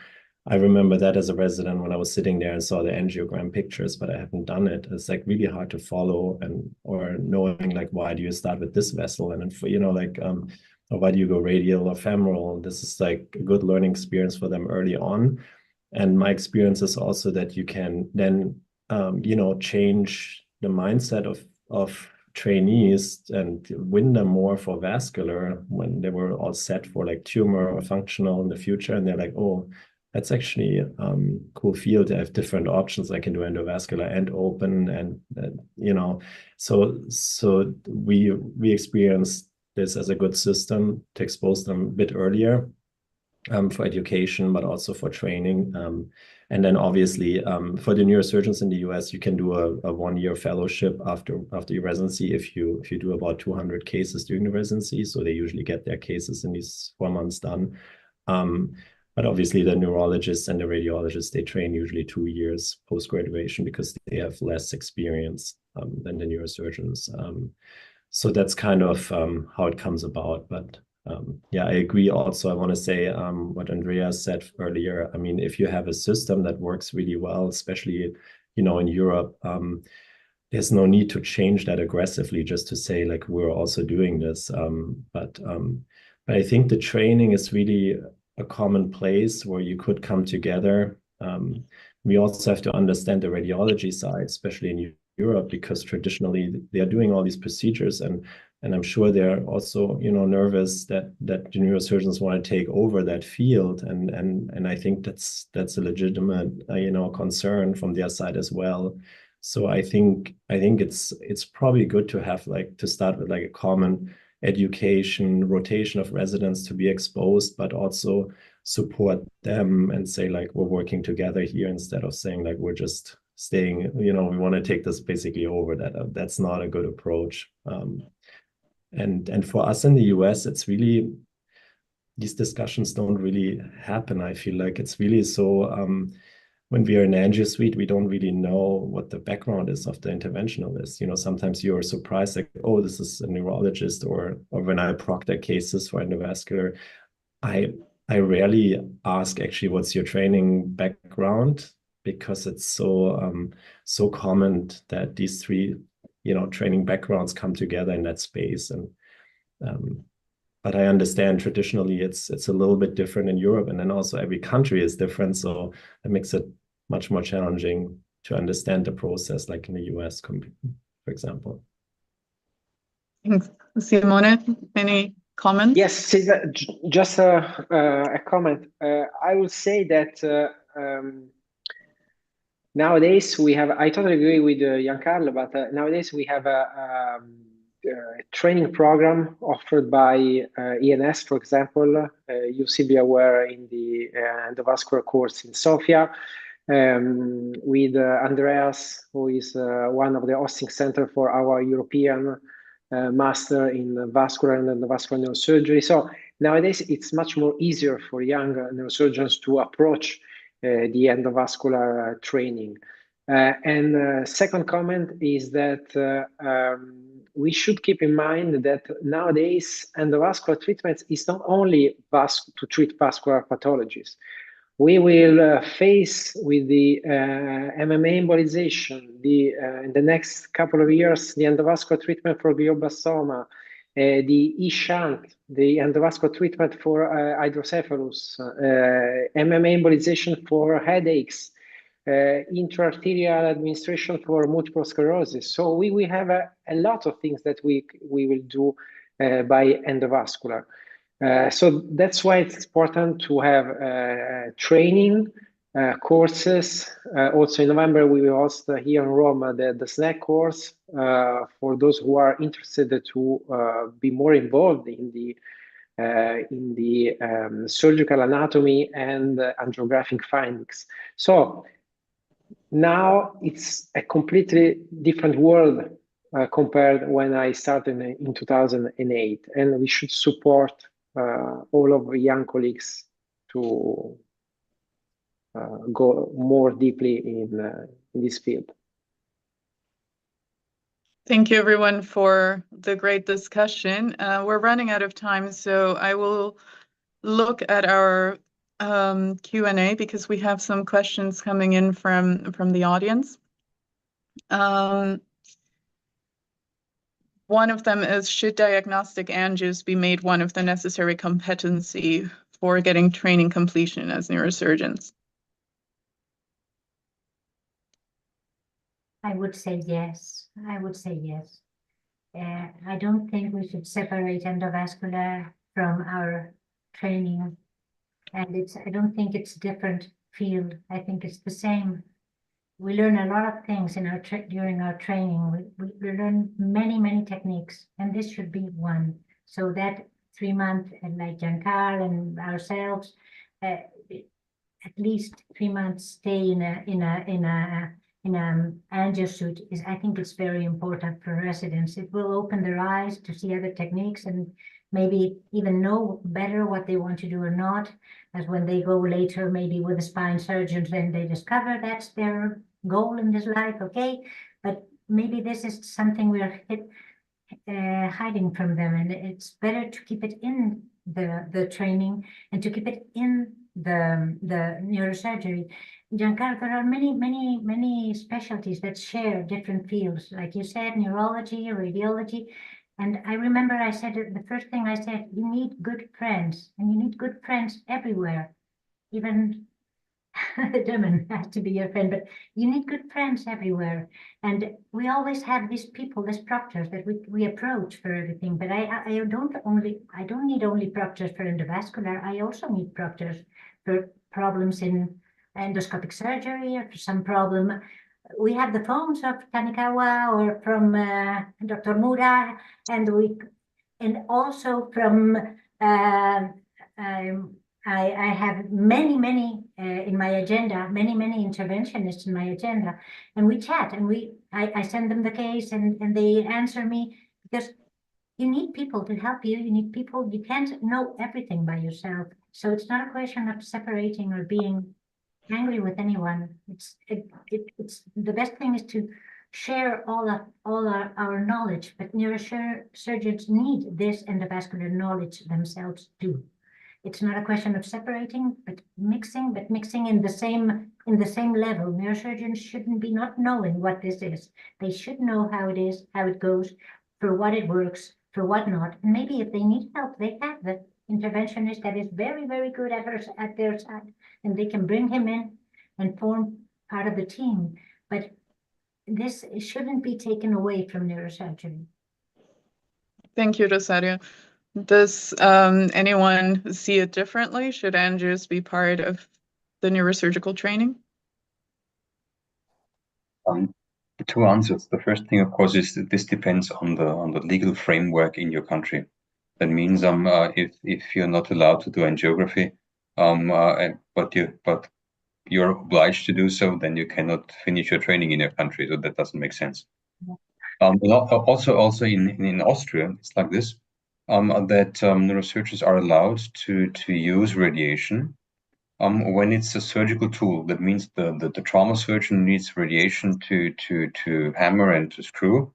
I remember that as a resident, when I was sitting there and saw the angiogram pictures, but I haven't done it. It's like really hard to follow, or knowing, like, why do you start with this vessel, and then or why do you go radial or femoral? This is like a good learning experience for them early on. And my experience is also that you can then change the mindset of trainees and win them more for vascular when they were all set for like tumor or functional in the future, and they're like, oh, that's actually a cool field. I have different options. I can do endovascular and open, and so we experienced this as a good system to expose them a bit earlier, for education, but also for training. And then obviously for the neurosurgeons in the US, you can do a 1-year fellowship after your residency if you do about 200 cases during the residency. So they usually get their cases in these 4 months done. But obviously the neurologists and the radiologists, they train usually 2 years post-graduation because they have less experience than the neurosurgeons. So that's kind of how it comes about. But yeah, I agree. Also, I want to say what Andrea said earlier. I mean, if you have a system that works really well, especially, in Europe, there's no need to change that aggressively just to say, like, we're also doing this. But I think the training is really a common place where you could come together. We also have to understand the radiology side, especially in Europe, because traditionally they are doing all these procedures, and I'm sure they're also, nervous that the neurosurgeons want to take over that field, and I think that's a legitimate, concern from their side as well. So I think it's probably good to have, like, to start with like a common education rotation of residents to be exposed, but also support them and say, like, we're working together here, instead of saying, like, we're just staying, we want to take this basically over. That's not a good approach. And for us in the US, it's really, these discussions don't really happen. I feel like it's really so, when we are in angio suite, we don't really know what the background is of the interventionalist. Sometimes you're surprised, like, oh, this is a neurologist, or when I proctor cases for endovascular, I rarely ask, actually, what's your training background, because it's so common that these three, training backgrounds come together in that space. And but I understand traditionally it's a little bit different in Europe, and then also every country is different, so it makes it much more challenging to understand the process, like in the US, for example. Thanks. Simone, any comments? Yes, Cesar, just a comment. I would say that Nowadays, we have, I totally agree with Giancarlo, but nowadays we have a training program offered by ENS, for example. You, Silvia, were in the endovascular course in Sofia, with Andreas, who is one of the hosting center for our European master in vascular and endovascular neurosurgery. So nowadays, it's much more easier for young neurosurgeons to approach the endovascular training. And second comment is that we should keep in mind that nowadays endovascular treatment is not only to treat vascular pathologies. We will face with the MMA embolization, in the next couple of years, the endovascular treatment for glioblastoma, the e-shunt, the endovascular treatment for hydrocephalus, MMA embolization for headaches, intraarterial administration for multiple sclerosis. So we have a lot of things that we will do by endovascular. So that's why it's important to have training courses. Also in November, we will host here in Rome the SNAC course for those who are interested to be more involved in the surgical anatomy and angiographic findings. So now it's a completely different world compared when I started in 2008, and we should support all of the young colleagues to go more deeply in this field. Thank you, everyone, for the great discussion. We're running out of time, so I will look at our Q&A because we have some questions coming in from the audience. One of them is, should diagnostic angios be made one of the necessary competency for getting training completion as neurosurgeons? I would say yes. I would say yes. I don't think we should separate endovascular from our training. And I don't think it's a different field. I think it's the same. We learn a lot of things in during our training. We learn many techniques, and this should be one. So that 3 months, and like Giancarlo and ourselves, at least 3 months stay in a angio suit is, I think it's very important for residents. It will open their eyes to see other techniques and maybe even know better what they want to do or not, as when they go later, maybe with a spine surgeon, then they discover that's their goal in this life, okay? But maybe this is something we're hiding from them, and it's better to keep it in the training and to keep it in the neurosurgery. Giancarlo, there are many specialties that share different fields, like you said, neurology, radiology. And I remember I said, the first thing I said, you need good friends, and you need good friends everywhere. Even the German has to be your friend, but you need good friends everywhere. And we always have these people, these proctors that we approach for everything. But I don't need only proctors for endovascular. I also need proctors for problems in endoscopic surgery or for some problem. We have the phones of Tanikawa or from Dr. Mura, and also from I have many in my agenda, many interventionists in my agenda, and we chat, and I send them the case, and they answer me, because you need people to help you. You need people. You can't know everything by yourself. So it's not a question of separating or being angry with anyone. It's the best thing is to share all our knowledge, but neurosurgeons need this endovascular knowledge themselves too. It's not a question of separating, but mixing in the same level. Neurosurgeons shouldn't be not knowing what this is. They should know how it is, how it goes, for what it works, for what not. And maybe if they need help, they have the interventionist that is very good at their side, and they can bring him in and form part of the team. But this shouldn't be taken away from neurosurgery. Thank you, Rosario. Does anyone see it differently? Should angios be part of the neurosurgical training? Two answers. The first thing, of course, is that this depends on the legal framework in your country. That means if you're not allowed to do angiography, but you're obliged to do so, then you cannot finish your training in your country. So that doesn't make sense. Also in Austria, it's like this, that neurosurgeons are allowed to use radiation when it's a surgical tool. That means the trauma surgeon needs radiation to hammer and to screw,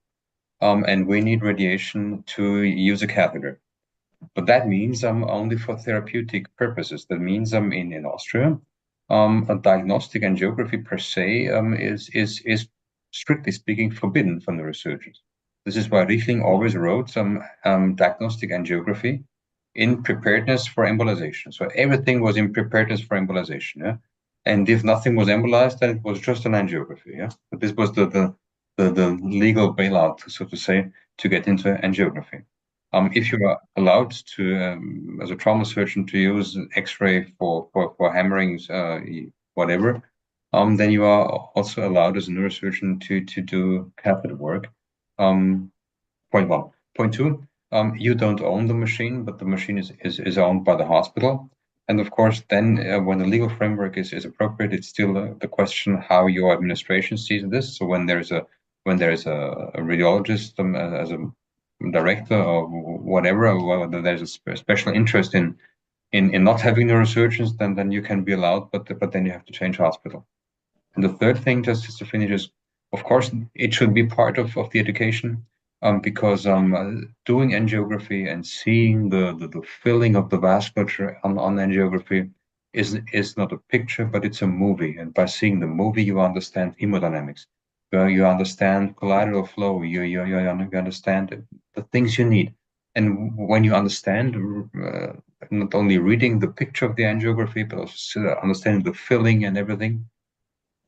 and we need radiation to use a catheter. But that means only for therapeutic purposes. That means in Austria, a diagnostic angiography per se is strictly speaking forbidden for neurosurgeons. This is why Richtling always wrote some diagnostic angiography in preparedness for embolization. So everything was in preparedness for embolization. Yeah? And if nothing was embolized, then it was just an angiography. Yeah, but this was the legal bailout, so to say, to get into angiography. If you are allowed to, as a trauma surgeon, to use X-ray for hammerings, whatever, then you are also allowed as a neurosurgeon to do catheter work. Point one. Point two, you don't own the machine, but the machine is owned by the hospital. And of course, then when the legal framework is appropriate, it's still the question how your administration sees this. So when there's a radiologist as a director or whatever, whether there's a special interest in not having neurosurgeons, then you can be allowed, but then you have to change hospital. And the third thing, just to finish, is of course it should be part of the education, because doing angiography and seeing the filling of the vasculature on angiography is not a picture, but it's a movie. And by seeing the movie, you understand hemodynamics. You understand collateral flow. You understand the things you need. And when you understand, not only reading the picture of the angiography, but also understanding the filling and everything,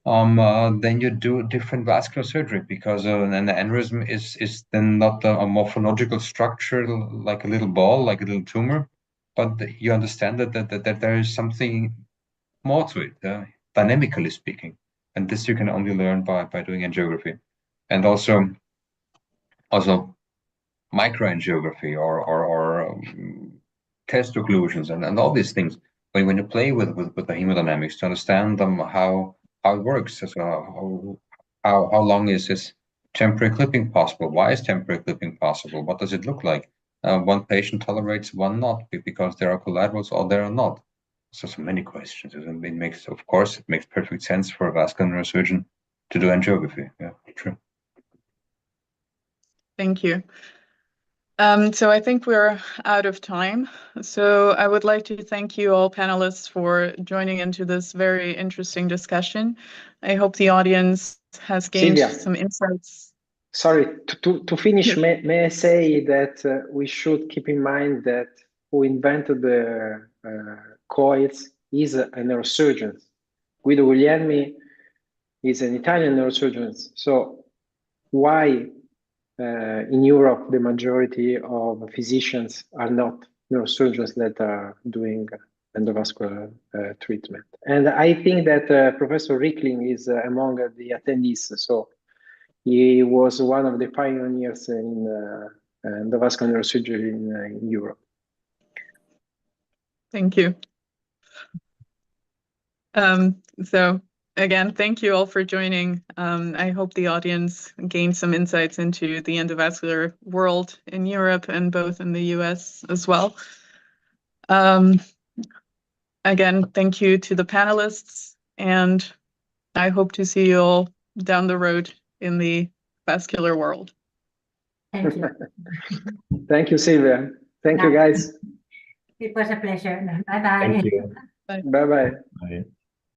then you do different vascular surgery, because an aneurysm is then not a morphological structure like a little ball, like a little tumor, but you understand that there is something more to it, dynamically speaking. And this you can only learn by doing angiography. And also microangiography or test occlusions and all these things. When you play with the hemodynamics to understand how it works, so how long is this temporary clipping possible? Why is temporary clipping possible? What does it look like? One patient tolerates, one not, because there are collaterals or there are not. So many questions. And it makes perfect sense for a vascular neurosurgeon to do angiography. Yeah, true. Thank you. So I think we're out of time. So I would like to thank you all panelists for joining into this very interesting discussion. I hope the audience has gained Silvia, some insights. Sorry, to finish, Yes. may I say that we should keep in mind that who invented the coils is a neurosurgeon. Guido Guglielmi is an Italian neurosurgeon. So why in Europe the majority of physicians are not neurosurgeons that are doing endovascular treatment? And I think that Professor Richtling is among the attendees. So he was one of the pioneers in endovascular neurosurgery in Europe. Thank you. So again, thank you all for joining. I hope the audience gained some insights into the endovascular world in Europe and both in the US as well. Again, thank you to the panelists, and I hope to see you all down the road in the vascular world. Thank you. Thank you, Silvia. Thank you, guys. It was a pleasure. Bye-bye. Thank you. Bye-bye. Bye.